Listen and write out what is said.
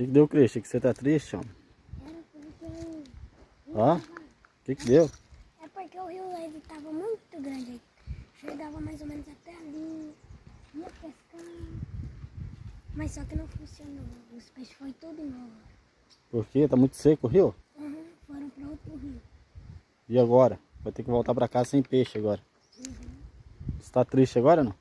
que deu, Cristian? Que você tá triste, homem? Era porque... Ó, o que deu? É porque o rio ele tava muito grande aí. Chegava mais ou menos até ali. Ia pescar. Mas só que não funcionou. Os peixes foram tudo embora. Por quê? Tá muito seco o rio? Uhum, foram para outro rio. E agora? Vai ter que voltar pra casa sem peixe agora. Você tá triste agora, não?